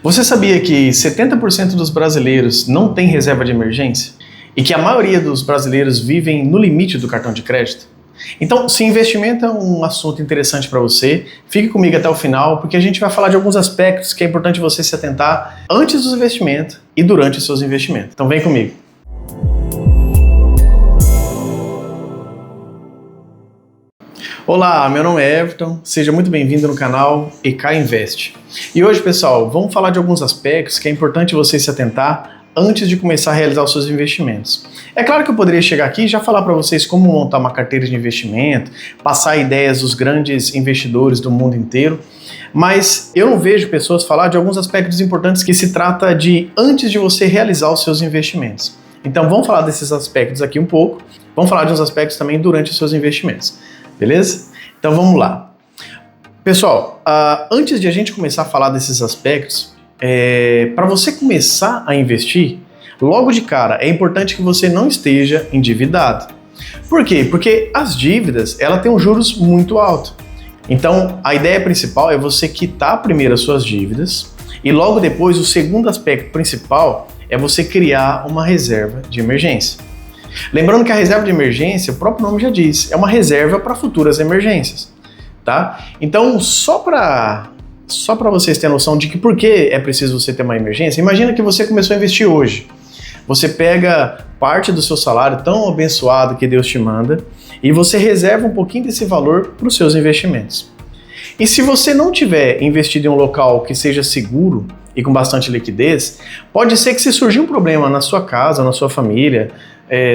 Você sabia que 70% dos brasileiros não tem reserva de emergência? E que a maioria dos brasileiros vivem no limite do cartão de crédito? Então, se investimento é um assunto interessante para você, fique comigo até o final, porque a gente vai falar de alguns aspectos que é importante você se atentar antes dos investimentos e durante os seus investimentos. Então vem comigo. Olá, meu nome é Everton, seja muito bem-vindo no canal EK Invest. E hoje, pessoal, vamos falar de alguns aspectos que é importante você se atentar antes de começar a realizar os seus investimentos. É claro que eu poderia chegar aqui e já falar para vocês como montar uma carteira de investimento, passar ideias dos grandes investidores do mundo inteiro, mas eu não vejo pessoas falar de alguns aspectos importantes que se trata de antes de você realizar os seus investimentos. Então vamos falar desses aspectos aqui um pouco, vamos falar de uns aspectos também durante os seus investimentos. Beleza? Então vamos lá. Pessoal, antes de a gente começar a falar desses aspectos, para você começar a investir, logo de cara é importante que você não esteja endividado. Por quê? Porque as dívidas, ela tem um juros muito alto. Então a ideia principal é você quitar primeiro as suas dívidas e logo depois o segundo aspecto principal é você criar uma reserva de emergência. Lembrando que a reserva de emergência, o próprio nome já diz, é uma reserva para futuras emergências, tá? Então, só para vocês terem noção de que por que é preciso você ter uma emergência, imagina que você começou a investir hoje. Você pega parte do seu salário tão abençoado que Deus te manda e você reserva um pouquinho desse valor para os seus investimentos. E se você não tiver investido em um local que seja seguro e com bastante liquidez, pode ser que se surgir um problema na sua casa, na sua família,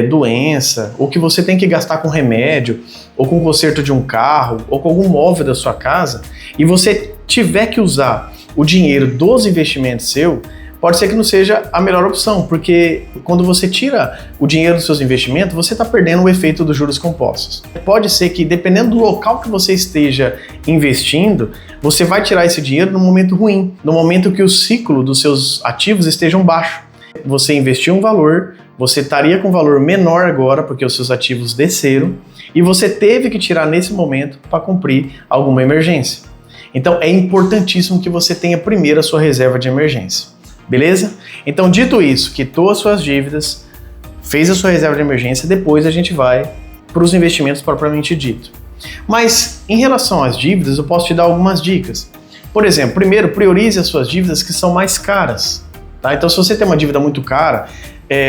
doença, ou que você tem que gastar com remédio, ou com o conserto de um carro, ou com algum móvel da sua casa, e você tiver que usar o dinheiro dos investimentos seu, pode ser que não seja a melhor opção, porque quando você tira o dinheiro dos seus investimentos, você está perdendo o efeito dos juros compostos. Pode ser que, dependendo do local que você esteja investindo, você vai tirar esse dinheiro num momento ruim, no momento que o ciclo dos seus ativos estejam baixo. Você investiu um valor, você estaria com um valor menor agora, porque os seus ativos desceram, e você teve que tirar nesse momento para cumprir alguma emergência. Então é importantíssimo que você tenha primeiro a sua reserva de emergência. Beleza? Então, dito isso, quitou as suas dívidas, fez a sua reserva de emergência, depois a gente vai para os investimentos propriamente dito. Mas, em relação às dívidas, eu posso te dar algumas dicas. Por exemplo, primeiro, priorize as suas dívidas que são mais caras. Tá? Então, se você tem uma dívida muito cara,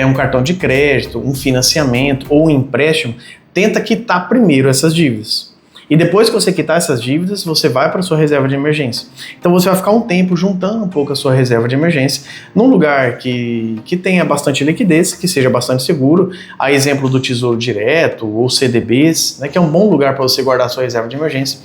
um cartão de crédito, um financiamento ou um empréstimo, tenta quitar primeiro essas dívidas. E depois que você quitar essas dívidas, você vai para a sua reserva de emergência. Então você vai ficar um tempo juntando um pouco a sua reserva de emergência num lugar que tenha bastante liquidez, que seja bastante seguro, a exemplo do Tesouro Direto ou CDBs, né, que é um bom lugar para você guardar a sua reserva de emergência.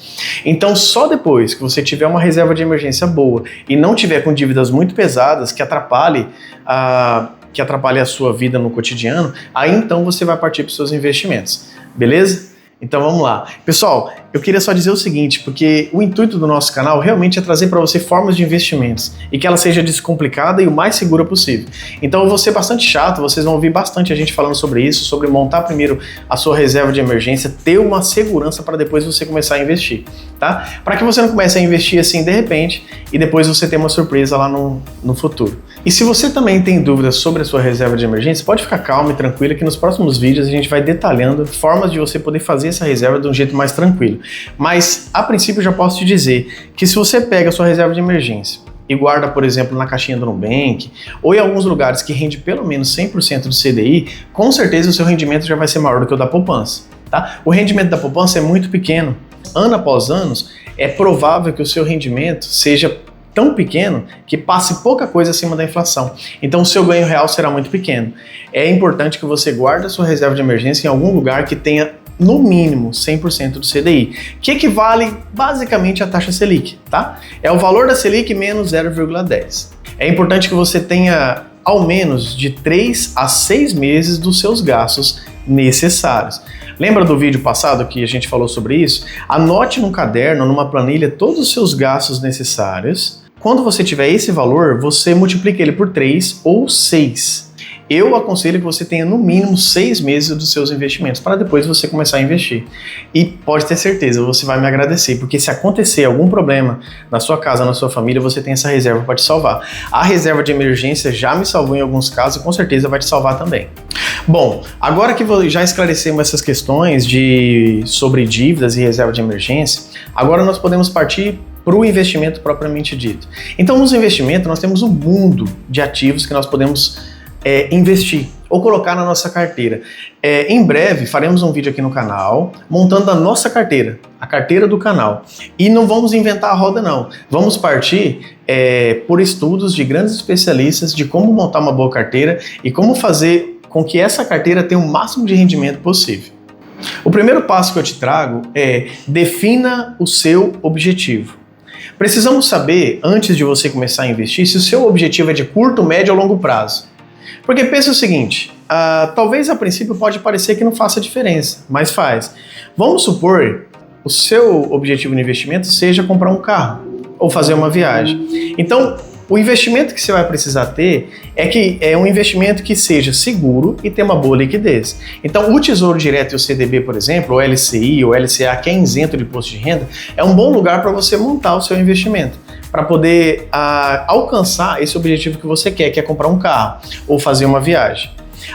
Então só depois que você tiver uma reserva de emergência boa e não tiver com dívidas muito pesadas que atrapalhe a sua vida no cotidiano, aí então você vai partir para os seus investimentos, beleza? Então vamos lá. Pessoal, eu queria só dizer o seguinte, porque o intuito do nosso canal realmente é trazer para você formas de investimentos e que ela seja descomplicada e o mais segura possível. Então eu vou ser bastante chato, vocês vão ouvir bastante a gente falando sobre isso, sobre montar primeiro a sua reserva de emergência, ter uma segurança para depois você começar a investir, tá? Para que você não comece a investir assim de repente e depois você ter uma surpresa lá no futuro. E se você também tem dúvidas sobre a sua reserva de emergência, pode ficar calmo e tranquilo que nos próximos vídeos a gente vai detalhando formas de você poder fazer essa reserva de um jeito mais tranquilo. Mas, a princípio, eu já posso te dizer que se você pega a sua reserva de emergência e guarda, por exemplo, na caixinha do Nubank ou em alguns lugares que rende pelo menos 100% do CDI, com certeza o seu rendimento já vai ser maior do que o da poupança. Tá? O rendimento da poupança é muito pequeno. Ano após ano, é provável que o seu rendimento seja tão pequeno que passe pouca coisa acima da inflação. Então o seu ganho real será muito pequeno. É importante que você guarde a sua reserva de emergência em algum lugar que tenha no mínimo 100% do CDI, que equivale basicamente à taxa Selic, tá? É o valor da Selic menos 0,10. É importante que você tenha ao menos de 3 a 6 meses dos seus gastos necessários. Lembra do vídeo passado que a gente falou sobre isso? Anote num caderno, numa planilha, todos os seus gastos necessários. Quando você tiver esse valor, você multiplica ele por 3 ou 6. eu aconselho que você tenha no mínimo 6 meses dos seus investimentos, para depois você começar a investir. E pode ter certeza, você vai me agradecer, porque se acontecer algum problema na sua casa, na sua família, você tem essa reserva para te salvar. A reserva de emergência já me salvou em alguns casos e com certeza vai te salvar também. Bom, agora que já esclarecemos essas questões sobre dívidas e reserva de emergência, agora nós podemos partir para o investimento propriamente dito. Então, nos investimentos, nós temos um mundo de ativos que nós podemos investir ou colocar na nossa carteira. Em breve, faremos um vídeo aqui no canal montando a nossa carteira, a carteira do canal. E não vamos inventar a roda, não. Vamos partir por estudos de grandes especialistas de como montar uma boa carteira e como fazer com que essa carteira tenha o máximo de rendimento possível. O primeiro passo que eu te trago é defina o seu objetivo. Precisamos saber, antes de você começar a investir, se o seu objetivo é de curto, médio ou longo prazo. Porque pensa o seguinte, talvez a princípio pode parecer que não faça diferença, mas faz. Vamos supor o seu objetivo de investimento seja comprar um carro ou fazer uma viagem. Então, o investimento que você vai precisar ter é um investimento que seja seguro e tenha uma boa liquidez. Então, o Tesouro Direto e o CDB, por exemplo, o LCI ou LCA, que é isento de imposto de renda, é um bom lugar para você montar o seu investimento, para poder alcançar esse objetivo que você quer, que é comprar um carro ou fazer uma viagem.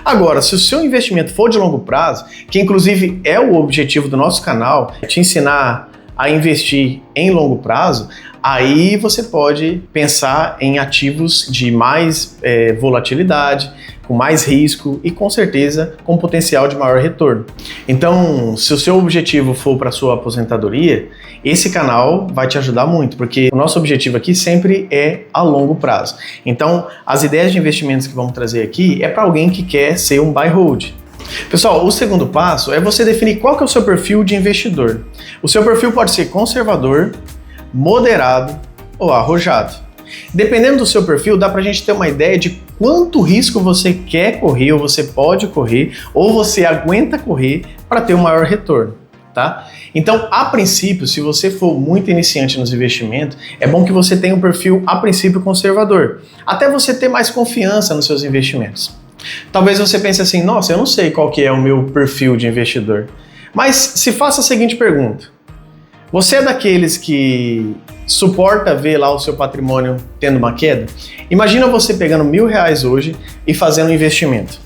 Agora, se o seu investimento for de longo prazo, que inclusive é o objetivo do nosso canal, te ensinar a investir em longo prazo, aí você pode pensar em ativos de mais volatilidade, com mais risco e com certeza com potencial de maior retorno. Então, se o seu objetivo for para a sua aposentadoria, esse canal vai te ajudar muito, porque o nosso objetivo aqui sempre é a longo prazo. Então, as ideias de investimentos que vamos trazer aqui é para alguém que quer ser um buy hold. Pessoal, o segundo passo é você definir qual que é o seu perfil de investidor. O seu perfil pode ser conservador, moderado ou arrojado. Dependendo do seu perfil, dá pra gente ter uma ideia de quanto risco você quer correr, ou você pode correr, ou você aguenta correr para ter um maior retorno, tá? Então, a princípio, se você for muito iniciante nos investimentos, é bom que você tenha um perfil, a princípio, conservador, até você ter mais confiança nos seus investimentos. Talvez você pense assim, nossa, eu não sei qual que é o meu perfil de investidor, mas se faça a seguinte pergunta: você é daqueles que suporta ver lá o seu patrimônio tendo uma queda? Imagina você pegando R$1.000 hoje e fazendo um investimento.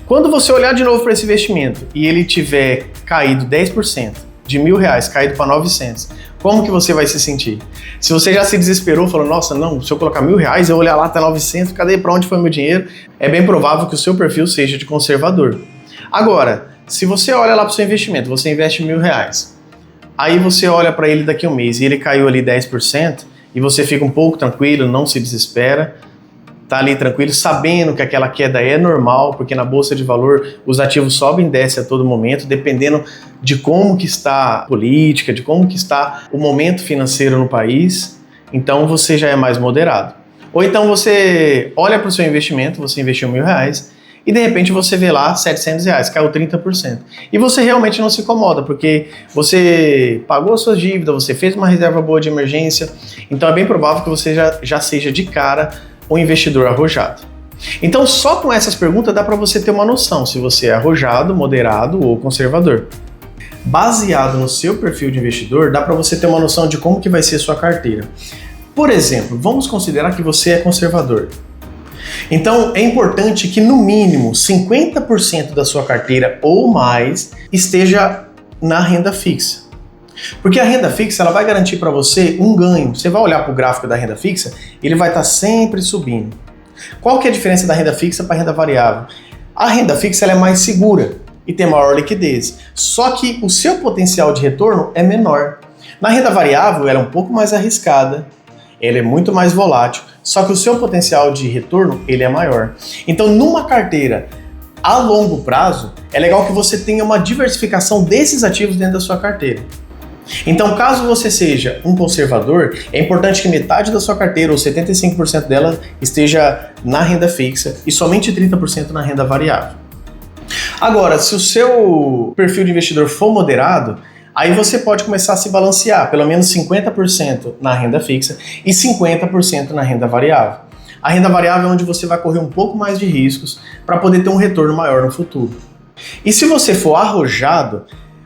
Quando você olhar de novo para esse investimento e ele tiver caído 10%, de R$1.000 caído para 900, como que você vai se sentir? Se você já se desesperou, falou, nossa, não, se eu colocar R$1.000, eu olhar lá até 900, cadê, para onde foi meu dinheiro? É bem provável que o seu perfil seja de conservador. Agora, se você olha lá para o seu investimento, você investe R$1.000, aí você olha para ele daqui a um mês e ele caiu ali 10% e você fica um pouco tranquilo, não se desespera, tá ali tranquilo, sabendo que aquela queda é normal, porque na bolsa de valor os ativos sobem e descem a todo momento, dependendo de como que está a política, de como que está o momento financeiro no país, então você já é mais moderado. Ou então você olha para o seu investimento, você investiu R$1.000, e de repente você vê lá R$700, caiu 30%. E você realmente não se incomoda, porque você pagou suas dívidas, você fez uma reserva boa de emergência, então é bem provável que você já seja de cara um investidor arrojado. Então só com essas perguntas dá para você ter uma noção se você é arrojado, moderado ou conservador. Baseado no seu perfil de investidor, dá para você ter uma noção de como que vai ser a sua carteira. Por exemplo, vamos considerar que você é conservador. Então, é importante que no mínimo 50% da sua carteira ou mais esteja na renda fixa. Porque a renda fixa ela vai garantir para você um ganho. Você vai olhar para o gráfico da renda fixa, ele vai estar sempre subindo. Qual que é a diferença da renda fixa para a renda variável? A renda fixa ela é mais segura e tem maior liquidez. Só que o seu potencial de retorno é menor. Na renda variável, ela é um pouco mais arriscada, ela é muito mais volátil, só que o seu potencial de retorno ele é maior. Então, numa carteira a longo prazo, é legal que você tenha uma diversificação desses ativos dentro da sua carteira. Então, caso você seja um conservador, é importante que metade da sua carteira, ou 75% dela, esteja na renda fixa e somente 30% na renda variável. Agora, se o seu perfil de investidor for moderado, aí você pode começar a se balancear, pelo menos 50% na renda fixa e 50% na renda variável. A renda variável é onde você vai correr um pouco mais de riscos para poder ter um retorno maior no futuro. E se você for arrojado,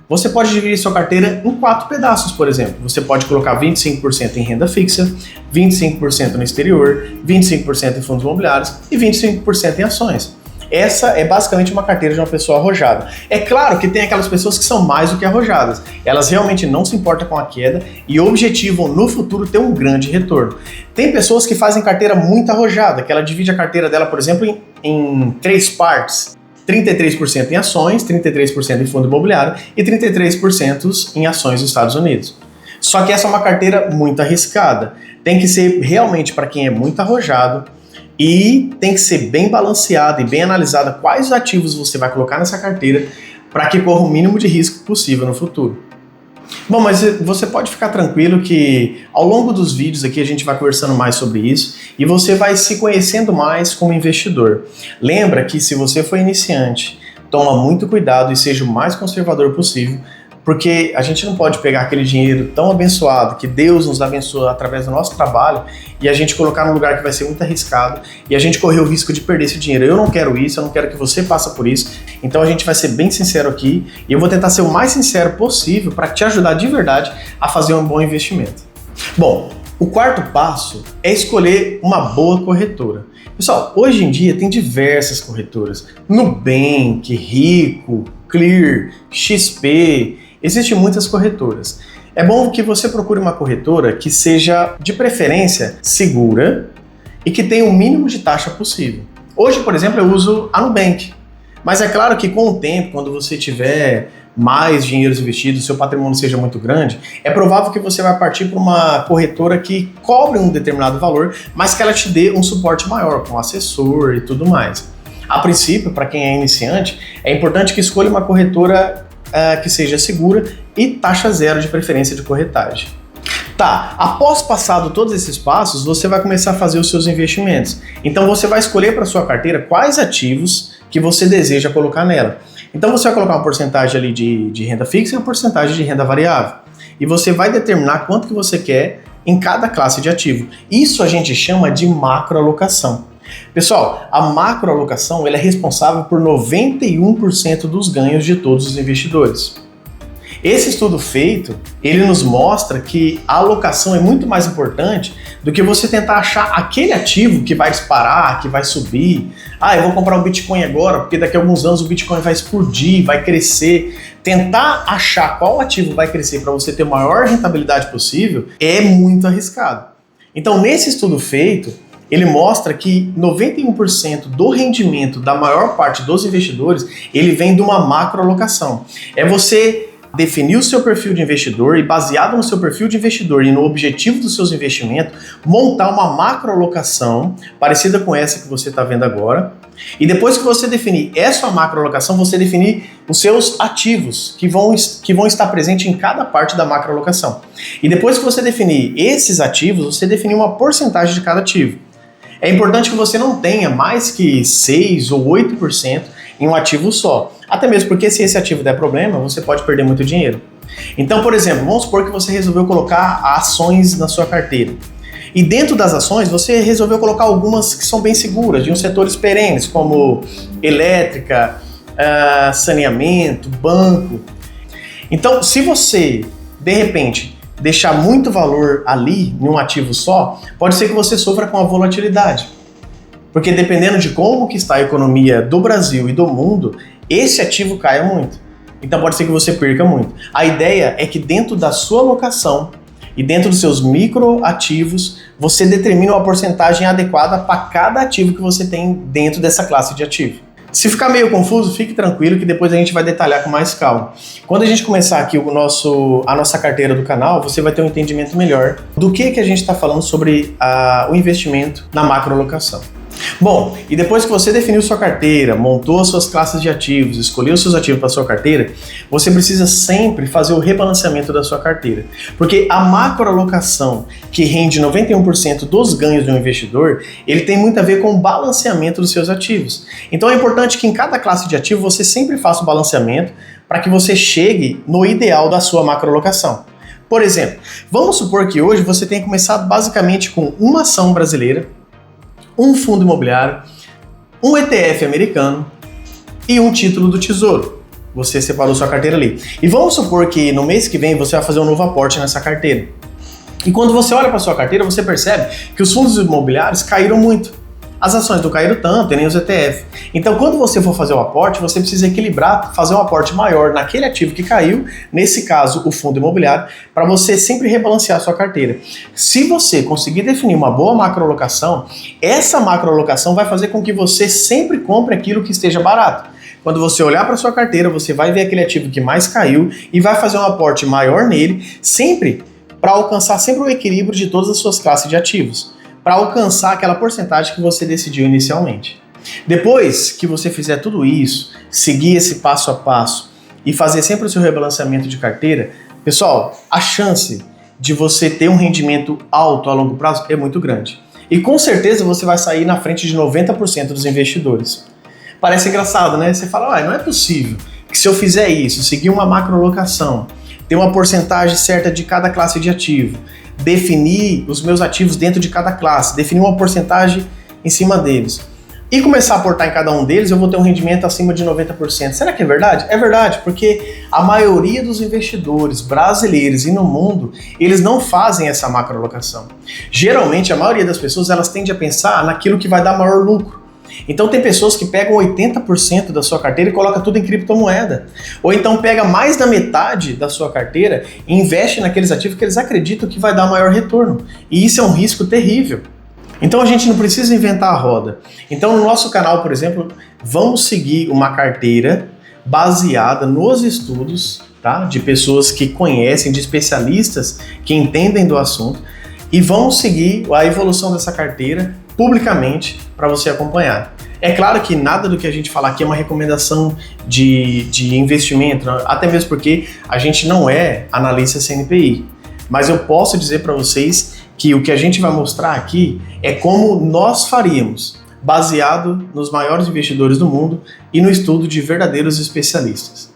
você pode dividir sua carteira em 4 pedaços, por exemplo. Você pode colocar 25% em renda fixa, 25% no exterior, 25% em fundos imobiliários e 25% em ações. Essa é basicamente uma carteira de uma pessoa arrojada. É claro que tem aquelas pessoas que são mais do que arrojadas. Elas realmente não se importam com a queda e objetivam no futuro ter um grande retorno. Tem pessoas que fazem carteira muito arrojada, que ela divide a carteira dela, por exemplo, em 3 partes. 33% em ações, 33% em fundo imobiliário e 33% em ações dos Estados Unidos. Só que essa é uma carteira muito arriscada. Tem que ser realmente para quem é muito arrojado e tem que ser bem balanceada e bem analisada quais ativos você vai colocar nessa carteira para que corra o mínimo de risco possível no futuro. Bom, mas você pode ficar tranquilo que ao longo dos vídeos aqui a gente vai conversando mais sobre isso e você vai se conhecendo mais como investidor. Lembra que se você for iniciante, toma muito cuidado e seja o mais conservador possível, porque a gente não pode pegar aquele dinheiro tão abençoado que Deus nos abençoa através do nosso trabalho e a gente colocar num lugar que vai ser muito arriscado e a gente correr o risco de perder esse dinheiro. Eu não quero isso, eu não quero que você passe por isso. Então a gente vai ser bem sincero aqui e eu vou tentar ser o mais sincero possível para te ajudar de verdade a fazer um bom investimento. Bom, o quarto passo é escolher uma boa corretora. Pessoal, hoje em dia tem diversas corretoras. Nubank, Rico, Clear, XP... Existem muitas corretoras. É bom que você procure uma corretora que seja, de preferência, segura e que tenha o mínimo de taxa possível. Hoje, por exemplo, eu uso a Nubank. Mas é claro que com o tempo, quando você tiver mais dinheiro investido, seu patrimônio seja muito grande, é provável que você vai partir para uma corretora que cobre um determinado valor, mas que ela te dê um suporte maior, com assessor e tudo mais. A princípio, para quem é iniciante, é importante que escolha uma corretora que seja segura e taxa zero de preferência de corretagem. Tá, após passado todos esses passos, você vai começar a fazer os seus investimentos. Então você vai escolher para sua carteira quais ativos que você deseja colocar nela. Então você vai colocar uma porcentagem ali de renda fixa e uma porcentagem de renda variável. E você vai determinar quanto que você quer em cada classe de ativo. Isso a gente chama de macroalocação. Pessoal, a macroalocação ela é responsável por 91% dos ganhos de todos os investidores. Esse estudo feito, ele nos mostra que a alocação é muito mais importante do que você tentar achar aquele ativo que vai disparar, que vai subir. Eu vou comprar um Bitcoin agora, porque daqui a alguns anos o Bitcoin vai explodir, vai crescer. Tentar achar qual ativo vai crescer para você ter a maior rentabilidade possível é muito arriscado. Então, nesse estudo feito, ele mostra que 91% do rendimento da maior parte dos investidores, ele vem de uma macroalocação. É você definir o seu perfil de investidor e, baseado no seu perfil de investidor e no objetivo dos seus investimentos, montar uma macroalocação parecida com essa que você está vendo agora. E depois que você definir essa macroalocação, você definir os seus ativos que vão estar presentes em cada parte da macroalocação. E depois que você definir esses ativos, você definir uma porcentagem de cada ativo. É importante que você não tenha mais que 6 ou 8% em um ativo só. Até mesmo porque se esse ativo der problema, você pode perder muito dinheiro. Então, por exemplo, vamos supor que você resolveu colocar ações na sua carteira. E dentro das ações, você resolveu colocar algumas que são bem seguras, de uns setores perenes, como elétrica, saneamento, banco. Então, se você, de repente, deixar muito valor ali em um ativo só, pode ser que você sofra com a volatilidade. Porque dependendo de como que está a economia do Brasil e do mundo, esse ativo caia muito. Então pode ser que você perca muito. A ideia é que dentro da sua alocação e dentro dos seus microativos, você determina uma porcentagem adequada para cada ativo que você tem dentro dessa classe de ativo. Se ficar meio confuso, fique tranquilo que depois a gente vai detalhar com mais calma. Quando a gente começar aqui a nossa carteira do canal, você vai ter um entendimento melhor do que a gente está falando sobre o investimento na macroalocação. Bom, e depois que você definiu sua carteira, montou as suas classes de ativos, escolheu os seus ativos para sua carteira, você precisa sempre fazer o rebalanceamento da sua carteira. Porque a macroalocação, que rende 91% dos ganhos do investidor, ele tem muito a ver com o balanceamento dos seus ativos. Então é importante que em cada classe de ativo você sempre faça o balanceamento para que você chegue no ideal da sua macroalocação. Por exemplo, vamos supor que hoje você tenha começado basicamente com uma ação brasileira, um fundo imobiliário, um ETF americano e um título do Tesouro. Você separou sua carteira ali. E vamos supor que no mês que vem você vai fazer um novo aporte nessa carteira. E quando você olha para sua carteira, você percebe que os fundos imobiliários caíram muito. As ações não caíram tanto, e nem os ETF. Então, quando você for fazer o aporte, você precisa equilibrar, fazer um aporte maior naquele ativo que caiu, nesse caso, o fundo imobiliário, para você sempre rebalancear a sua carteira. Se você conseguir definir uma boa macroalocação, essa macroalocação vai fazer com que você sempre compre aquilo que esteja barato. Quando você olhar para sua carteira, você vai ver aquele ativo que mais caiu e vai fazer um aporte maior nele, sempre para alcançar sempre o equilíbrio de todas as suas classes de ativos, para alcançar aquela porcentagem que você decidiu inicialmente. Depois que você fizer tudo isso, seguir esse passo a passo e fazer sempre o seu rebalanceamento de carteira, pessoal, a chance de você ter um rendimento alto a longo prazo é muito grande. E com certeza você vai sair na frente de 90% dos investidores. Parece engraçado, né? Você fala, não é possível que se eu fizer isso, seguir uma macroalocação, ter uma porcentagem certa de cada classe de ativo, definir os meus ativos dentro de cada classe, definir uma porcentagem em cima deles e começar a aportar em cada um deles, eu vou ter um rendimento acima de 90%. Será que é verdade? É verdade, porque a maioria dos investidores brasileiros e no mundo, eles não fazem essa macroalocação. Geralmente, a maioria das pessoas, elas tendem a pensar naquilo que vai dar maior lucro. Então tem pessoas que pegam 80% da sua carteira e coloca tudo em criptomoeda. Ou então pega mais da metade da sua carteira e investe naqueles ativos que eles acreditam que vai dar maior retorno. E isso é um risco terrível. Então a gente não precisa inventar a roda. Então no nosso canal, por exemplo, vamos seguir uma carteira baseada nos estudos, tá? De pessoas que conhecem, de especialistas que entendem do assunto, e vamos seguir a evolução dessa carteira publicamente para você acompanhar. É claro que nada do que a gente falar aqui é uma recomendação de investimento, até mesmo porque a gente não é analista CNPI, mas eu posso dizer para vocês que o que a gente vai mostrar aqui é como nós faríamos, baseado nos maiores investidores do mundo e no estudo de verdadeiros especialistas.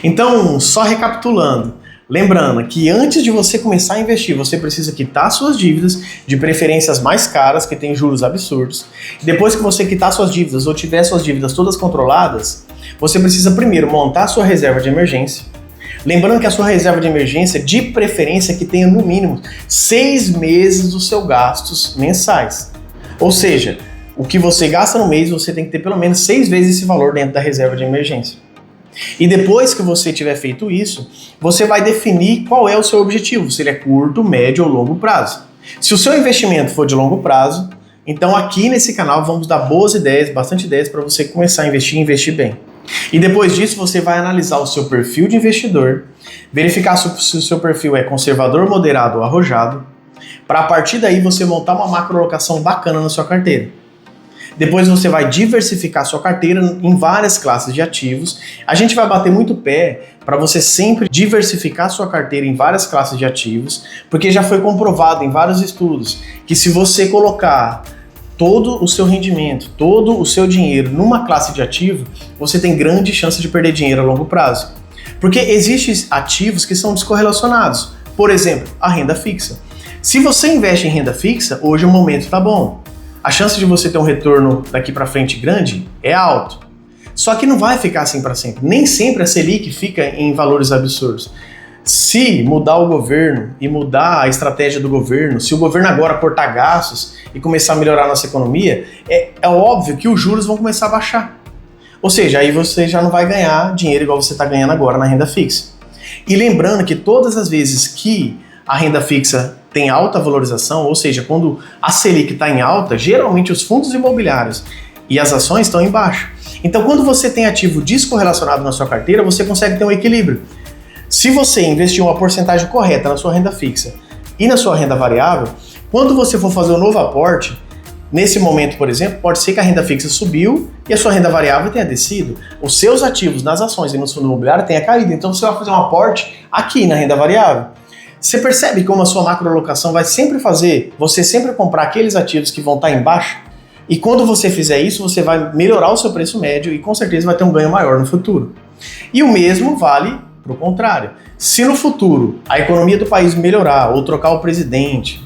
Então, só recapitulando, lembrando que antes de você começar a investir, você precisa quitar suas dívidas, de preferências mais caras, que têm juros absurdos. Depois que você quitar suas dívidas ou tiver suas dívidas todas controladas, você precisa primeiro montar sua reserva de emergência. Lembrando que a sua reserva de emergência, de preferência, que tenha no mínimo 6 meses dos seus gastos mensais. Ou seja, o que você gasta no mês, você tem que ter pelo menos 6 vezes esse valor dentro da reserva de emergência. E depois que você tiver feito isso, você vai definir qual é o seu objetivo, se ele é curto, médio ou longo prazo. Se o seu investimento for de longo prazo, então aqui nesse canal vamos dar boas ideias, bastante ideias para você começar a investir e investir bem. E depois disso você vai analisar o seu perfil de investidor, verificar se o seu perfil é conservador, moderado ou arrojado, para a partir daí você montar uma macroalocação bacana na sua carteira. Depois você vai diversificar sua carteira em várias classes de ativos. A gente vai bater muito pé para você sempre diversificar sua carteira em várias classes de ativos, porque já foi comprovado em vários estudos que se você colocar todo o seu rendimento, todo o seu dinheiro numa classe de ativo, você tem grande chance de perder dinheiro a longo prazo. Porque existem ativos que são descorrelacionados. Por exemplo, a renda fixa. Se você investe em renda fixa, hoje o momento está bom. A chance de você ter um retorno daqui para frente grande é alto. Só que não vai ficar assim para sempre. Nem sempre a Selic fica em valores absurdos. Se mudar o governo e mudar a estratégia do governo, se o governo agora cortar gastos e começar a melhorar a nossa economia, é óbvio que os juros vão começar a baixar. Ou seja, aí você já não vai ganhar dinheiro igual você está ganhando agora na renda fixa. E lembrando que todas as vezes que a renda fixa tem alta valorização, ou seja, quando a Selic está em alta, geralmente os fundos imobiliários e as ações estão em baixa. Então, quando você tem ativo descorrelacionado na sua carteira, você consegue ter um equilíbrio. Se você investir uma porcentagem correta na sua renda fixa e na sua renda variável, quando você for fazer um novo aporte, nesse momento, por exemplo, pode ser que a renda fixa subiu e a sua renda variável tenha descido. Os seus ativos nas ações e no fundo imobiliário tenha caído. Então, você vai fazer um aporte aqui na renda variável. Você percebe como a sua macroalocação vai sempre fazer você sempre comprar aqueles ativos que vão estar em baixa? E quando você fizer isso, você vai melhorar o seu preço médio e com certeza vai ter um ganho maior no futuro. E o mesmo vale para o contrário. Se no futuro a economia do país melhorar ou trocar o presidente,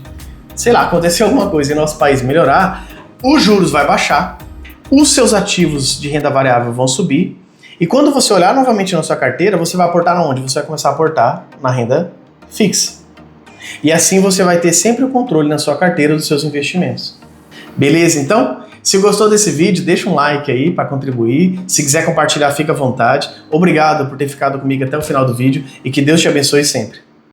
sei lá, acontecer alguma coisa e nosso país melhorar, os juros vai baixar, os seus ativos de renda variável vão subir, e quando você olhar novamente na sua carteira, você vai aportar onde? Você vai começar a aportar na renda fixa. E assim você vai ter sempre o controle na sua carteira dos seus investimentos. Beleza, então? Se gostou desse vídeo, deixa um like aí para contribuir. Se quiser compartilhar, fica à vontade. Obrigado por ter ficado comigo até o final do vídeo e que Deus te abençoe sempre.